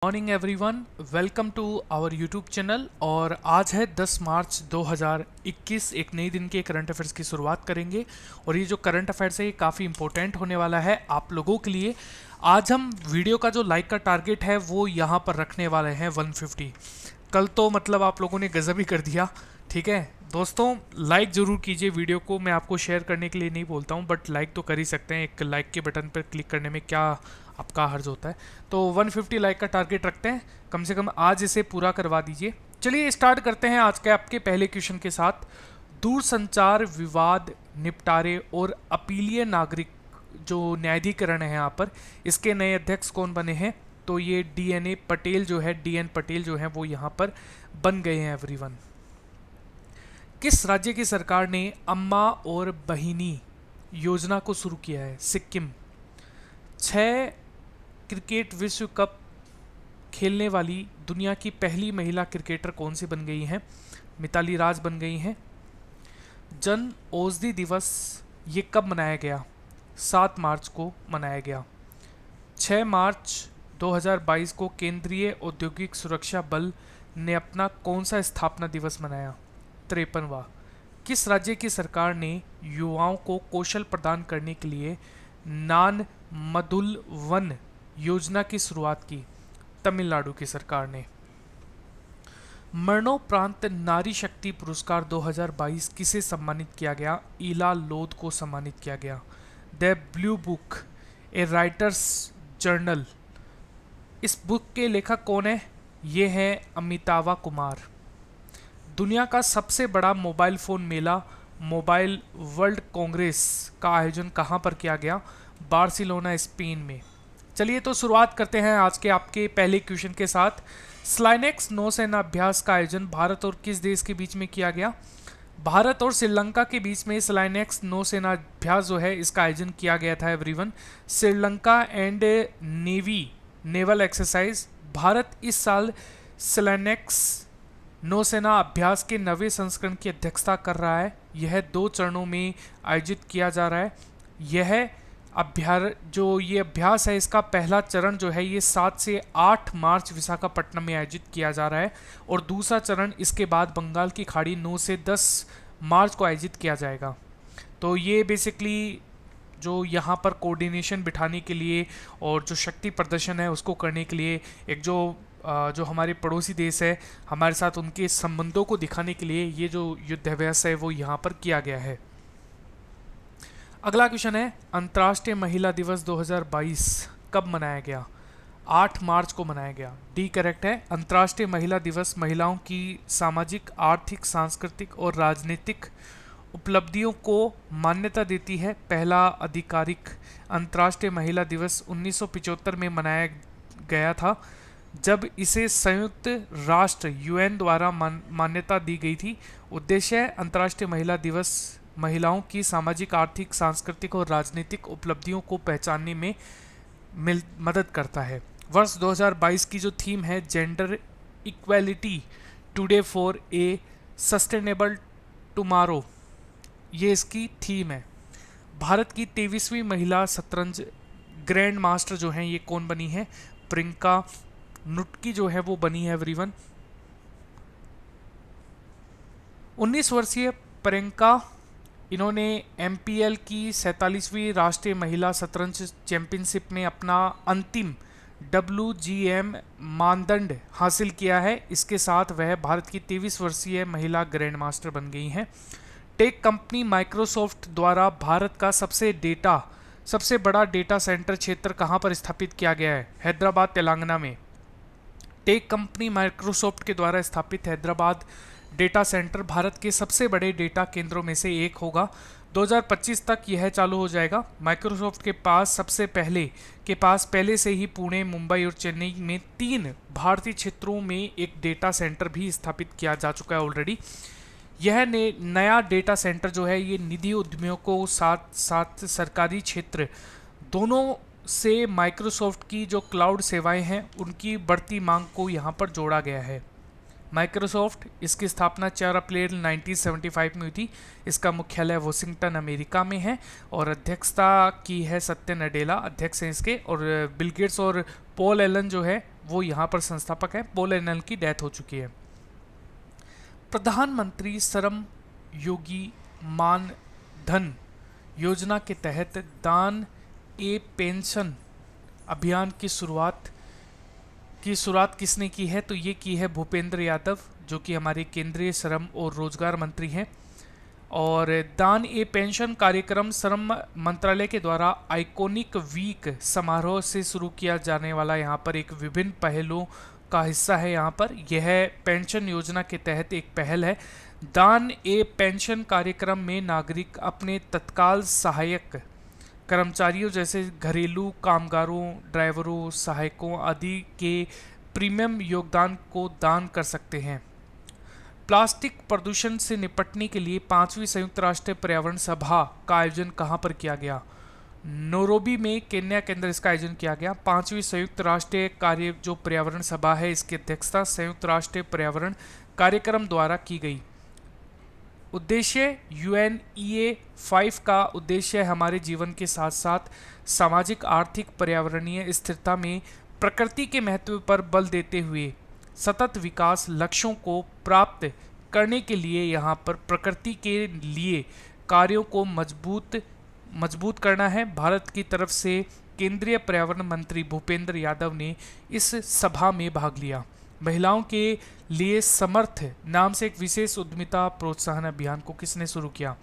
Morning everyone, welcome to our YouTube channel. और आज है 10 मार्च 2021। एक नई दिन के करंट अफेयर्स की शुरुआत करेंगे और ये जो करंट अफेयर्स है ये काफ़ी इंपॉर्टेंट होने वाला है आप लोगों के लिए। आज हम वीडियो का जो लाइक का टारगेट है वो यहाँ पर रखने वाले हैं 150। कल तो मतलब आप लोगों ने गजब ही कर दिया। ठीक है दोस्तों, लाइक ज़रूर कीजिए वीडियो को। मैं आपको शेयर करने के लिए नहीं बोलता हूँ, बट लाइक तो कर ही सकते हैं। एक लाइक के बटन पर क्लिक करने में क्या आपका हर्ज होता है। तो 150 लाइक का टारगेट रखते हैं, कम से कम आज इसे पूरा करवा दीजिए। चलिए स्टार्ट करते हैं आज के आपके पहले क्वेश्चन के साथ। दूरसंचार विवाद निपटारे और अपीलीय नागरिक जो न्यायाधिकरण है यहाँ पर, इसके नए अध्यक्ष कौन बने हैं? तो ये डीएन पटेल जो है वो यहाँ पर बन गए हैं एवरीवन। किस राज्य की सरकार ने अम्मा और बहिनी योजना को शुरू किया है? सिक्किम। 6 क्रिकेट विश्व कप खेलने वाली दुनिया की पहली महिला क्रिकेटर कौन सी बन गई हैं? मिताली राज बन गई हैं। जन औषधि दिवस ये कब मनाया गया? 7 मार्च को मनाया गया। 6 मार्च 2022 को केंद्रीय औद्योगिक सुरक्षा बल ने अपना कौन सा स्थापना दिवस मनाया? 53वां। किस राज्य की सरकार ने युवाओं को कौशल प्रदान करने के लिए नान मधुल वन योजना की शुरुआत की? तमिलनाडु की सरकार ने। मरणोपरांत नारी शक्ति पुरस्कार 2022 किसे सम्मानित किया गया? ईला लोध को सम्मानित किया गया। The blue book A writers journal, इस बुक के लेखक कौन है? ये है अमितावा कुमार। दुनिया का सबसे बड़ा मोबाइल फ़ोन मेला मोबाइल वर्ल्ड कांग्रेस का आयोजन कहाँ पर किया गया? बार्सिलोना, स्पेन में। चलिए तो शुरुआत करते हैं आज के आपके पहले क्वेश्चन के साथ। स्लाइनेक्स नौसेना अभ्यास का आयोजन भारत और किस देश के बीच में किया गया? भारत और श्रीलंका के बीच में स्लाइनेक्स नौसेना अभ्यास जो है इसका आयोजन किया गया था everyone. Sri Lanka and navy naval exercise. Bharat इस साल स्लाइनेक्स नौसेना अभ्यास के 9वें संस्करण की अध्यक्षता कर रहा है। यह 2 चरणों में आयोजित किया जा रहा है। यह ये अभ्यास है, इसका पहला चरण जो है ये 7 से 8 मार्च विशाखापट्टनम में आयोजित किया जा रहा है और दूसरा चरण इसके बाद बंगाल की खाड़ी 9 से 10 मार्च को आयोजित किया जाएगा। तो ये बेसिकली जो यहाँ पर कोऑर्डिनेशन बिठाने के लिए और जो शक्ति प्रदर्शन है उसको करने के लिए एक जो हमारे पड़ोसी देश है हमारे साथ उनके संबंधों को दिखाने के लिए ये जो युद्धाभ्यास है वो यहाँ पर किया गया है। अगला क्वेश्चन है, अंतर्राष्ट्रीय महिला दिवस 2022 कब मनाया गया? 8 मार्च को मनाया गया। डी करेक्ट है। अंतर्राष्ट्रीय महिला दिवस महिलाओं की सामाजिक, आर्थिक, सांस्कृतिक और राजनीतिक उपलब्धियों को मान्यता देती है। पहला आधिकारिक अंतर्राष्ट्रीय महिला दिवस 1975 में मनाया गया था, जब इसे संयुक्त राष्ट्र यूएन द्वारा मान्यता दी गई थी। उद्देश्य अंतर्राष्ट्रीय महिला दिवस महिलाओं की सामाजिक, आर्थिक, सांस्कृतिक और राजनीतिक उपलब्धियों को पहचानने में मदद करता है। वर्ष 2022 की जो थीम है gender equality today for a sustainable tomorrow, ये इसकी थीम है। भारत की 23वीं महिला शतरंज ग्रैंड मास्टर जो हैं ये कौन बनी है? प्रियंका नुटकी जो है वो बनी है एवरीवन। 19 वर्षीय प्रियंका, इन्होंने एमपीएल की 47वीं राष्ट्रीय महिला शतरंज चैंपियनशिप में अपना अंतिम WGM मानदंड हासिल किया है। इसके साथ वह भारत की 23 वर्षीय महिला ग्रैंड मास्टर बन गई हैं। टेक कंपनी माइक्रोसॉफ्ट द्वारा भारत का सबसे बड़ा डेटा सेंटर क्षेत्र कहाँ पर स्थापित किया गया है? हैदराबाद, तेलंगाना में। टेक कंपनी माइक्रोसॉफ्ट के द्वारा स्थापित हैदराबाद डेटा सेंटर भारत के सबसे बड़े डेटा केंद्रों में से एक होगा। 2025 तक यह चालू हो जाएगा। माइक्रोसॉफ्ट के पास पहले से ही पुणे, मुंबई और चेन्नई में 3 भारतीय क्षेत्रों में एक डेटा सेंटर भी स्थापित किया जा चुका है ऑलरेडी। यह नया डेटा सेंटर जो है ये निजी उद्यमियों को साथ साथ सरकारी क्षेत्र दोनों से माइक्रोसॉफ्ट की जो क्लाउड सेवाएं हैं उनकी बढ़ती मांग को यहाँ पर जोड़ा गया है। माइक्रोसॉफ्ट, इसकी स्थापना 4 अप्रैल 1975 में हुई थी। इसका मुख्यालय वॉशिंगटन अमेरिका में है और अध्यक्षता की है सत्या नडेला, अध्यक्ष हैं इसके। और बिल गेट्स और पॉल एलन जो है वो यहाँ पर संस्थापक है। पॉल एलन की डेथ हो चुकी है। प्रधानमंत्री श्रम योगी मान धन योजना के तहत दान ए पेंशन अभियान की शुरुआत किसने की है? तो ये की है भूपेंद्र यादव, जो कि हमारे केंद्रीय श्रम और रोजगार मंत्री हैं। और दान ए पेंशन कार्यक्रम श्रम मंत्रालय के द्वारा आइकॉनिक वीक समारोह से शुरू किया जाने वाला यहाँ पर एक विभिन्न पहलों का हिस्सा है। यहाँ पर यह पेंशन योजना के तहत एक पहल है। दान ए पेंशन कार्यक्रम में नागरिक अपने तत्काल सहायक कर्मचारियों जैसे घरेलू कामगारों, ड्राइवरों, सहायकों आदि के प्रीमियम योगदान को दान कर सकते हैं। प्लास्टिक प्रदूषण से निपटने के लिए 5वीं संयुक्त राष्ट्र पर्यावरण सभा का आयोजन कहाँ पर किया गया? नैरोबी में केन्या के अंदर इसका आयोजन किया गया। 5वीं संयुक्त राष्ट्र कार्य जो पर्यावरण सभा है, इसकी अध्यक्षता संयुक्त राष्ट्र पर्यावरण कार्यक्रम द्वारा की गई। उद्देश्य UNEA 5 का उद्देश्य हमारे जीवन के साथ साथ सामाजिक, आर्थिक, पर्यावरणीय स्थिरता में प्रकृति के महत्व पर बल देते हुए सतत विकास लक्ष्यों को प्राप्त करने के लिए यहाँ पर प्रकृति के लिए कार्यों को मजबूत करना है। भारत की तरफ से केंद्रीय पर्यावरण मंत्री भूपेंद्र यादव ने इस सभा में भाग लिया। महिलाओं के लिए समर्थ नाम से एक विशेष उद्यमिता प्रोत्साहन अभियान को किसने शुरू किया?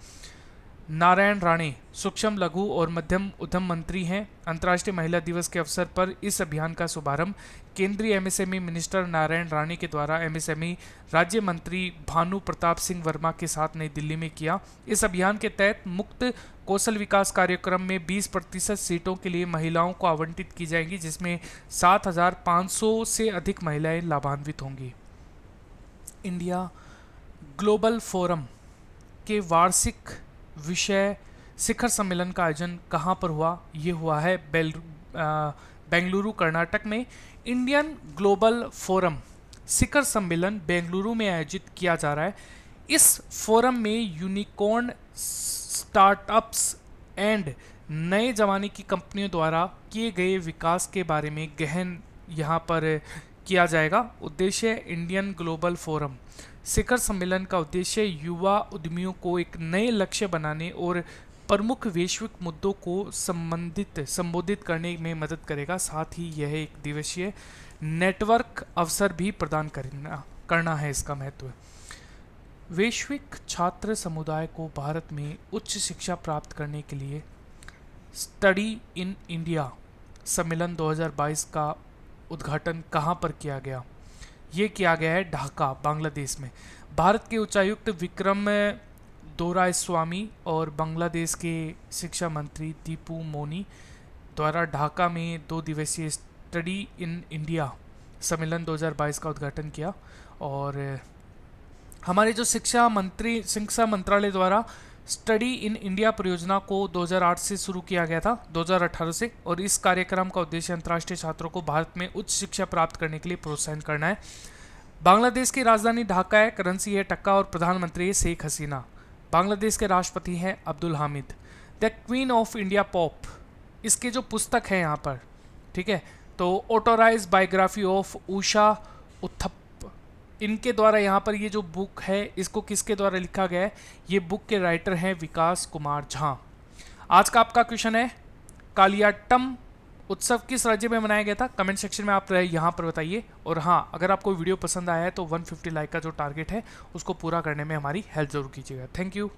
नारायण राणे सूक्ष्म, लघु और मध्यम उद्यम मंत्री हैं। अंतर्राष्ट्रीय महिला दिवस के अवसर पर इस अभियान का शुभारंभ केंद्रीय एमएसएमई मिनिस्टर नारायण राणे के द्वारा एमएसएमई राज्य मंत्री भानु प्रताप सिंह वर्मा के साथ नई दिल्ली में किया। इस अभियान के तहत मुक्त कौशल विकास कार्यक्रम में 20% सीटों के लिए महिलाओं को आवंटित की जाएंगी, जिसमें 7,500 से अधिक महिलाएं लाभान्वित होंगी। इंडिया ग्लोबल फोरम के वार्षिक विषय शिखर सम्मेलन का आयोजन कहाँ पर हुआ? ये हुआ है बेंगलुरु, कर्नाटक में। इंडियन ग्लोबल फोरम शिखर सम्मेलन बेंगलुरु में आयोजित किया जा रहा है। इस फोरम में यूनिकॉर्न, स्टार्टअप्स एंड नए जमाने की कंपनियों द्वारा किए गए विकास के बारे में गहन यहाँ पर किया जाएगा। उद्देश्य इंडियन ग्लोबल फोरम शिखर सम्मेलन का उद्देश्य युवा उद्यमियों को एक नए लक्ष्य बनाने और प्रमुख वैश्विक मुद्दों को संबोधित करने में मदद करेगा। साथ ही यह एक दिवसीय नेटवर्क अवसर भी प्रदान करना है इसका महत्व। वैश्विक छात्र समुदाय को भारत में उच्च शिक्षा प्राप्त करने के लिए स्टडी इन इंडिया सम्मेलन 2022 का उद्घाटन कहाँ पर किया गया? ये किया गया है ढाका, बांग्लादेश में। भारत के उच्चायुक्त विक्रम दोरायस्वामी और बांग्लादेश के शिक्षा मंत्री दीपू मोनी द्वारा ढाका में 2 दिवसीय स्टडी इन इंडिया सम्मेलन 2022 का उद्घाटन किया। और हमारे जो शिक्षा मंत्रालय द्वारा स्टडी इन इंडिया परियोजना को 2008 से शुरू किया गया था, 2018 से। और इस कार्यक्रम का उद्देश्य अंतर्राष्ट्रीय छात्रों को भारत में उच्च शिक्षा प्राप्त करने के लिए प्रोत्साहन करना है। बांग्लादेश की राजधानी ढाका है, करेंसी है टक्का और प्रधानमंत्री है शेख हसीना। बांग्लादेश के राष्ट्रपति हैं Abdul Hamid. The queen of India pop, इसके जो पुस्तक है यहाँ पर, ठीक है, तो ऑटोराइज बायोग्राफी ऑफ उषा उत्थप, इनके द्वारा यहाँ पर ये जो बुक है इसको किसके द्वारा लिखा गया है? ये बुक के राइटर हैं विकास कुमार झा। आज का आपका क्वेश्चन है कालियाट्टम उत्सव किस राज्य में मनाया गया था? कमेंट सेक्शन में आप यहाँ पर बताइए। और हाँ, अगर आपको वीडियो पसंद आया है तो 150 लाइक का जो टारगेट है उसको पूरा करने में हमारी हेल्प जरूर कीजिएगा। Thank you.